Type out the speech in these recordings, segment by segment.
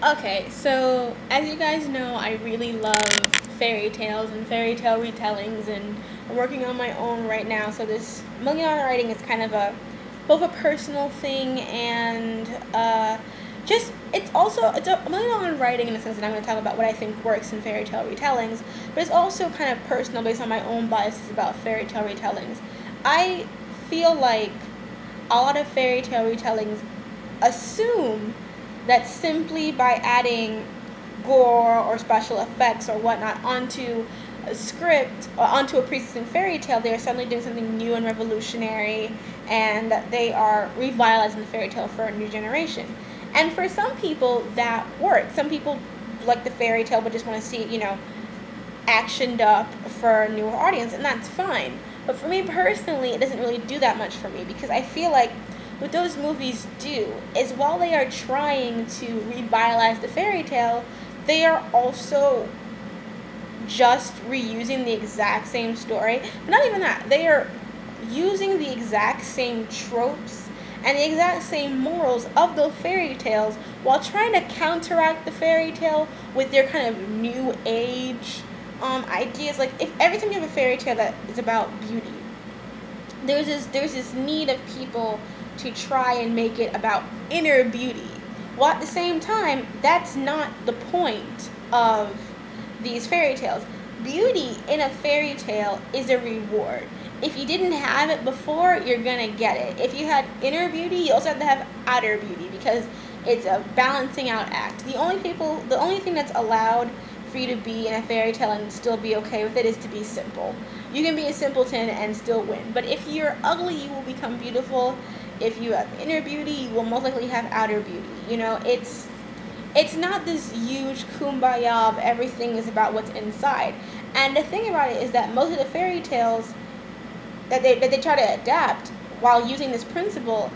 Okay, so as you guys know, I really love fairy tales and fairy tale retellings, and I'm working on my own right now. So this million-dollar writing is kind of a both a personal thing and just it's a million-dollar writing in the sense that I'm going to talk about what I think works in fairy tale retellings, but it's also kind of personal based on my own biases about fairy tale retellings. I feel like a lot of fairy tale retellings assume that simply by adding gore or special effects or whatnot onto a script or onto a pre-existing fairy tale, they are suddenly doing something new and revolutionary, and that they are revitalizing the fairy tale for a new generation. And for some people, that works. Some people like the fairy tale but just want to see it, actioned up for a newer audience, and that's fine. But for me personally, it doesn't really do that much for me, because I feel like what those movies do is, while they are trying to revitalize the fairy tale, they are also just reusing the exact same story. But not even that. They are using the exact same tropes and the exact same morals of those fairy tales while trying to counteract the fairy tale with their kind of new age ideas. Like, if every time you have a fairy tale that is about beauty, there's this need of people to try and make it about inner beauty. While at the same time, that's not the point of these fairy tales. Beauty in a fairy tale is a reward. If you didn't have it before, you're gonna get it. If you had inner beauty, you also have to have outer beauty, because it's a balancing out act. The only thing that's allowed for you to be in a fairy tale and still be okay with it is to be simple. You can be a simpleton and still win. But if you're ugly, you will become beautiful. If you have inner beauty, you will most likely have outer beauty. It's not this huge kumbaya of everything is about what's inside. And the thing about it is that most of the fairy tales that they try to adapt while using this principle,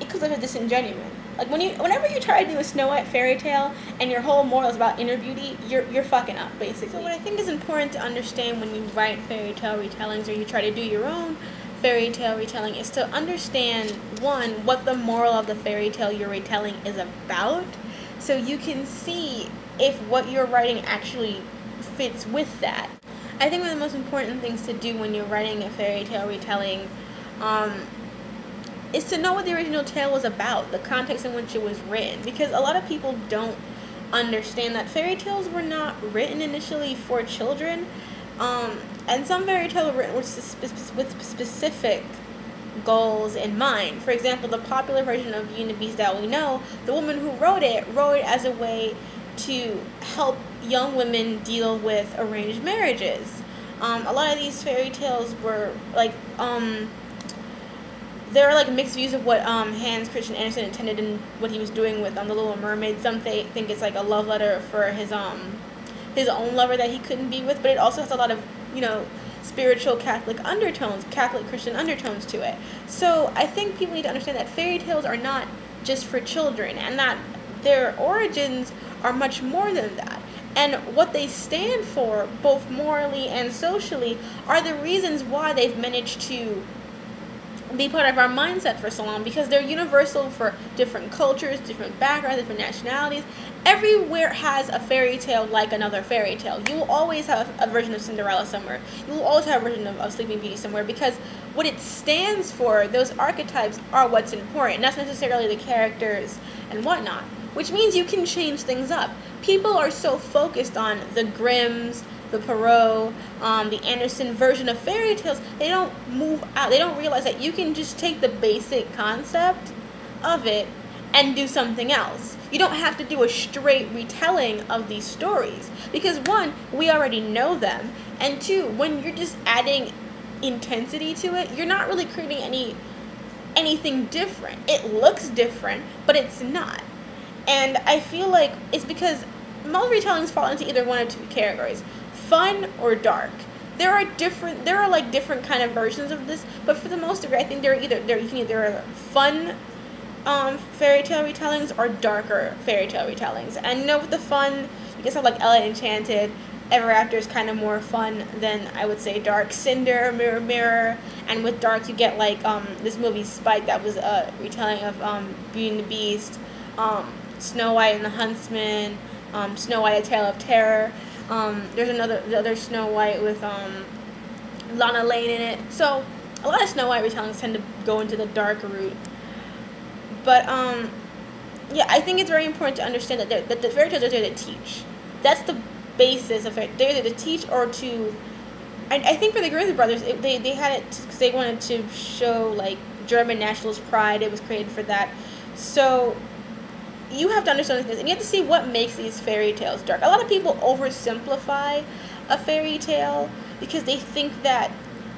it comes off as disingenuous. Like, whenever you try to do a Snow White fairy tale and your whole moral is about inner beauty, you're fucking up, basically. So what I think is important to understand when you write fairy tale retellings, or you try to do your own fairy tale retelling, is to understand, one, what the moral of the fairy tale you're retelling is about, so you can see if what you're writing actually fits with that. I think one of the most important things to do when you're writing a fairy tale retelling is to know what the original tale was about, the context in which it was written, because a lot of people don't understand that fairy tales were not written initially for children, and some fairy tales were written with specific goals in mind. For example, the popular version of Beauty and the Beast that we know, the woman who wrote it as a way to help young women deal with arranged marriages. A lot of these fairy tales were like, there are like mixed views of what Hans Christian Andersen intended and what he was doing with The Little Mermaid. Some think it's like a love letter for his own lover that he couldn't be with, but it also has a lot of, spiritual Catholic undertones, Catholic Christian undertones to it. So I think people need to understand that fairy tales are not just for children, and that their origins are much more than that. And what they stand for, both morally and socially, are the reasons why they've managed to be part of our mindset for so long, because they're universal for different cultures, different backgrounds, different nationalities. Everywhere has a fairy tale like another fairy tale. You will always have a version of Cinderella somewhere. You will always have a version of Sleeping Beauty somewhere, because what it stands for, those archetypes, are what's important, not necessarily the characters and whatnot. Which means you can change things up. People are so focused on the Grimms, the Perrault, the Andersen version of fairy tales, they don't move out. They don't realize that you can just take the basic concept of it and do something else. You don't have to do a straight retelling of these stories, because one, we already know them, and two, when you're just adding intensity to it, you're not really creating anything different. It looks different, but it's not. And I feel like it's because most retellings fall into either one of two categories: fun or dark. There are different kind of versions of this, but for the most degree, I think you can either fun fairy tale retellings or darker fairy tale retellings. And with the fun, you can have like Ella Enchanted. Ever After is kind of more fun than, I would say, dark. Cinder, Mirror Mirror, and with dark you get like this movie Spike that was a retelling of Beauty and the Beast. Snow White and the Huntsman, Snow White: A Tale of Terror. There's the other Snow White with Lana Lane in it. So a lot of Snow White retellings tend to go into the dark route. But yeah, I think it's very important to understand that the fairy tales are there to teach. That's the basis of it. They're there to teach or to. I think for the Grizzly Brothers, they had it because they wanted to show like German nationalist pride. It was created for that. So you have to understand this, and you have to see what makes these fairy tales dark. A lot of people oversimplify a fairy tale because they think that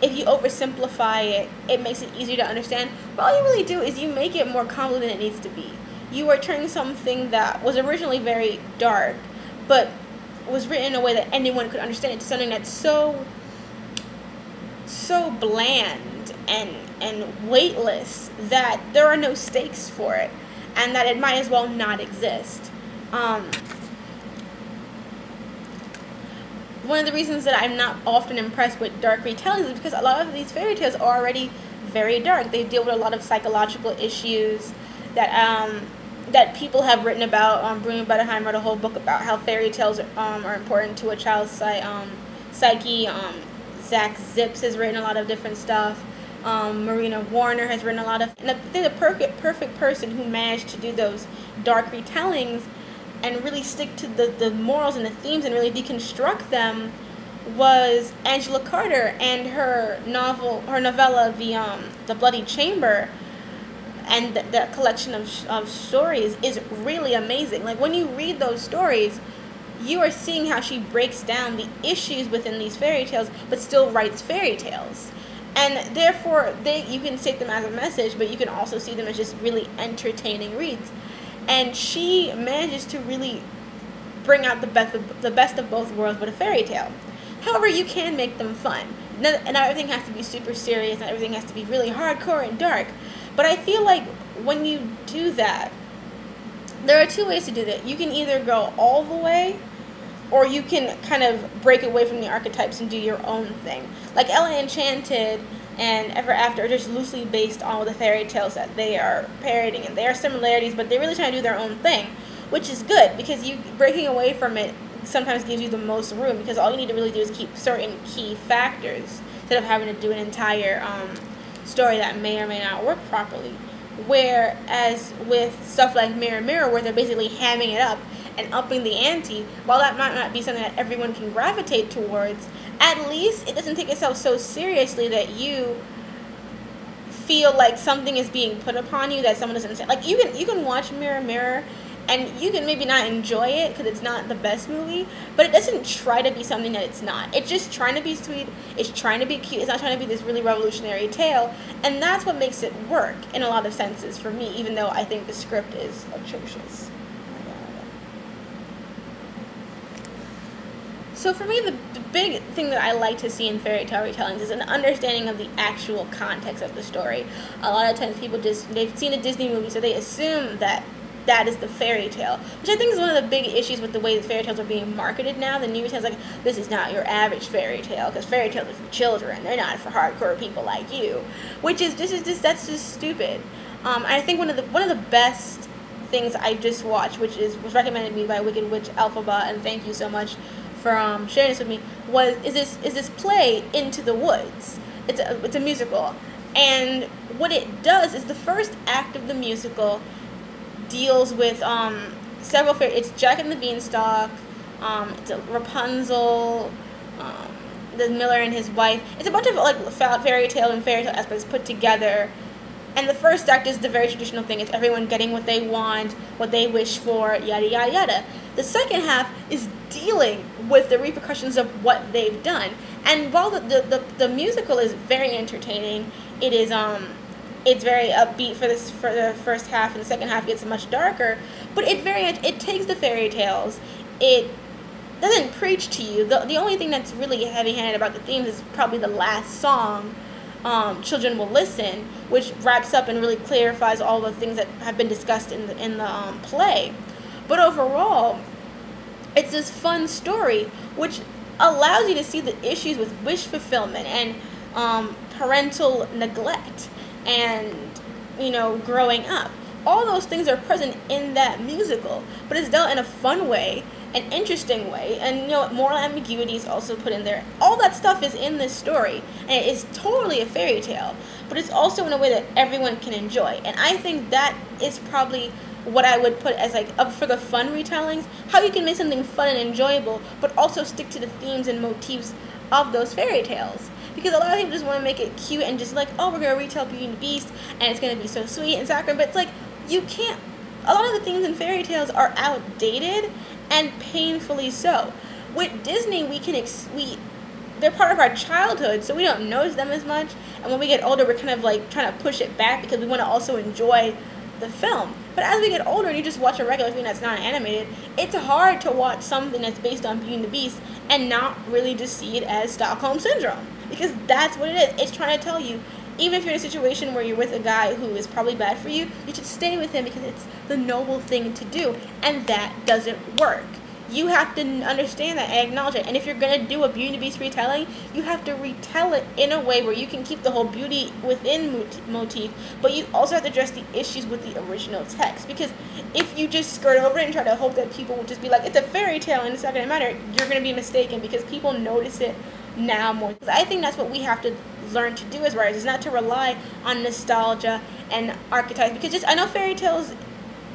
if you oversimplify it, it makes it easier to understand. But all you really do is you make it more convoluted than it needs to be. You are turning something that was originally very dark, but was written in a way that anyone could understand it, to something that's so bland and weightless that there are no stakes for it, and that it might as well not exist. One of the reasons that I'm not often impressed with dark retellings is because a lot of these fairy tales are already very dark. They deal with a lot of psychological issues that people have written about. Bruno Bettelheim wrote a whole book about how fairy tales are important to a child's psyche. Zach Zips has written a lot of different stuff. Marina Warner has written a lot of. And I think the perfect person who managed to do those dark retellings and really stick to the morals and the themes and really deconstruct them was Angela Carter, and her novella, The Bloody Chamber, and that collection of stories is really amazing. Like, when you read those stories, you are seeing how she breaks down the issues within these fairy tales, but still writes fairy tales. And therefore, you can take them as a message, but you can also see them as just really entertaining reads. And she manages to really bring out the best of both worlds with a fairy tale. However, you can make them fun. Not everything has to be super serious, not everything has to be really hardcore and dark. But I feel like when you do that, there are two ways to do that. You can either go all the way, or you can kind of break away from the archetypes and do your own thing. Like Ella Enchanted and Ever After are just loosely based on the fairy tales that they are parodying, and there are similarities, but they're really trying to do their own thing, which is good, because you breaking away from it sometimes gives you the most room, because all you need to really do is keep certain key factors instead of having to do an entire story that may or may not work properly. Whereas with stuff like Mirror Mirror, where they're basically hamming it up and upping the ante, while that might not be something that everyone can gravitate towards, at least it doesn't take itself so seriously that you feel like something is being put upon you that someone doesn't say. Like, you can watch Mirror Mirror and you can maybe not enjoy it because it's not the best movie, but it doesn't try to be something that it's not. It's just trying to be sweet, it's trying to be cute, it's not trying to be this really revolutionary tale, and that's what makes it work in a lot of senses for me, even though I think the script is atrocious. So for me, the big thing that I like to see in fairy tale retellings is an understanding of the actual context of the story. A lot of times people they've seen a Disney movie, so they assume that that is the fairy tale, which I think is one of the big issues with the way that fairy tales are being marketed now. The new tales, like, this is not your average fairy tale, because fairy tales are for children, they're not for hardcore people like you, which is that's just stupid. I think one of the best things I just watched, which was recommended to me by Wicked Witch Alphaba, and thank you so much for sharing this with me, is this play Into the Woods. It's a musical, and what it does is the first act of the musical deals with several fairy. It's Jack and the Beanstalk, it's Rapunzel, the Miller and his wife. It's a bunch of like fairy tale aspects put together. And the first act is the very traditional thing. It's everyone getting what they want, what they wish for, yada, yada, yada. The second half is dealing with the repercussions of what they've done. And while the musical is very entertaining, it is it's very upbeat for the first half, and the second half gets much darker. But it takes the fairy tales. It doesn't preach to you. The only thing that's really heavy-handed about the themes is probably the last song, Children Will Listen, which wraps up and really clarifies all the things that have been discussed in the play. But overall, it's this fun story which allows you to see the issues with wish fulfillment and parental neglect and growing up. All those things are present in that musical, but it's done in a fun way, an interesting way, and moral ambiguity is also put in there. All that stuff is in this story, and it is totally a fairy tale, but it's also in a way that everyone can enjoy. And I think that is probably what I would put as for the fun retellings, how you can make something fun and enjoyable, but also stick to the themes and motifs of those fairy tales. Because a lot of people just want to make it cute and just oh, we're going to retell Beauty and the Beast, and it's going to be so sweet and saccharine, but it's you can't. A lot of the things in fairy tales are outdated, and painfully so. With Disney, they're part of our childhood, so we don't notice them as much, and when we get older, we're kind of trying to push it back because we want to also enjoy the film. But as we get older and you just watch a regular thing that's not animated, it's hard to watch something that's based on Beauty and the Beast and not really just see it as Stockholm Syndrome, because that's what it is. It's trying to tell you, even if you're in a situation where you're with a guy who is probably bad for you, you should stay with him because it's the noble thing to do, and that doesn't work. You have to understand that and acknowledge it. And if you're going to do a Beauty and the Beast retelling, you have to retell it in a way where you can keep the whole beauty within motif, but you also have to address the issues with the original text. Because if you just skirt over it and try to hope that people will just be it's a fairy tale and it's not going to matter, you're going to be mistaken, because people notice it now more. I think that's what we have to learn to do as writers, is not to rely on nostalgia and archetypes. Because I know fairy tales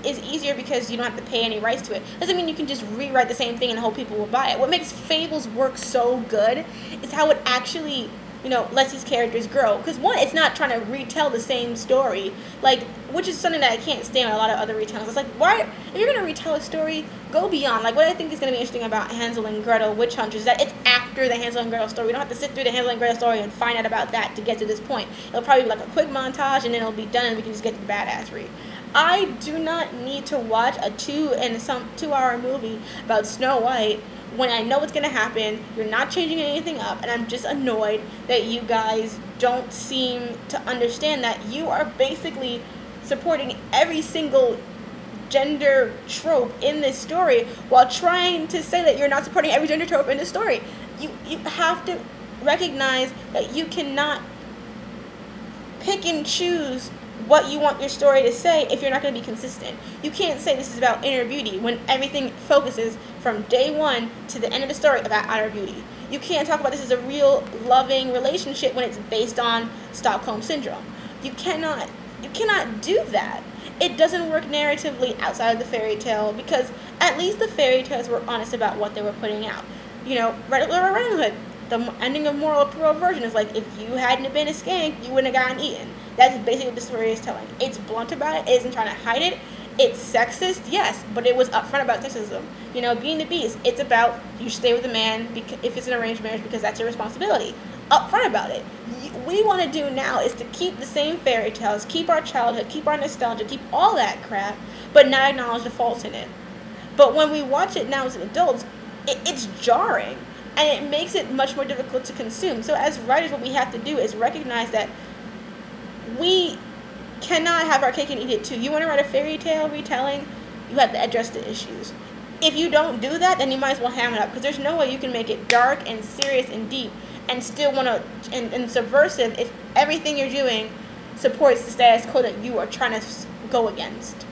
is easier because you don't have to pay any rights to it. Doesn't mean you can just rewrite the same thing and hope people will buy it. What makes fables work so good is how it actually, lets these characters grow. Because one, it's not trying to retell the same story, which is something that I can't stand on a lot of other retellings. It's why, if you're going to retell a story, go beyond. What I think is going to be interesting about Hansel and Gretel Witch Hunters is that it's after the Hansel and Gretel story. We don't have to sit through the Hansel and Gretel story and find out about that to get to this point. It'll probably be a quick montage, and then it'll be done, and we can just get to the badassery. I do not need to watch a 2-hour movie about Snow White when I know what's going to happen. You're not changing anything up, and I'm just annoyed that you guys don't seem to understand that you are basically supporting every single gender trope in this story while trying to say that you're not supporting every gender trope in the story. You have to recognize that you cannot pick and choose what you want your story to say if you're not going to be consistent. You can't say this is about inner beauty when everything focuses from day one to the end of the story about outer beauty. You can't talk about this as a real loving relationship when it's based on Stockholm Syndrome. You cannot do that. It doesn't work narratively outside of the fairy tale, because at least the fairy tales were honest about what they were putting out. Red Riding Hood, the ending of Moral Approval version is if you hadn't been a skank, you wouldn't have gotten eaten. That's basically what the story is telling. It's blunt about it. It isn't trying to hide it. It's sexist, yes, but it was upfront about sexism. Beauty and the Beast, it's about you stay with a man if it's an arranged marriage because that's your responsibility. Upfront about it. What we want to do now is to keep the same fairy tales, keep our childhood, keep our nostalgia, keep all that crap, but not acknowledge the faults in it. But when we watch it now as adults, it's jarring, and it makes it much more difficult to consume. So as writers, what we have to do is recognize that we cannot have our cake and eat it too. You want to write a fairy tale retelling, you have to address the issues. If you don't do that, then you might as well ham it up, because there's no way you can make it dark and serious and deep and still want to and subversive if everything you're doing supports the status quo that you are trying to go against.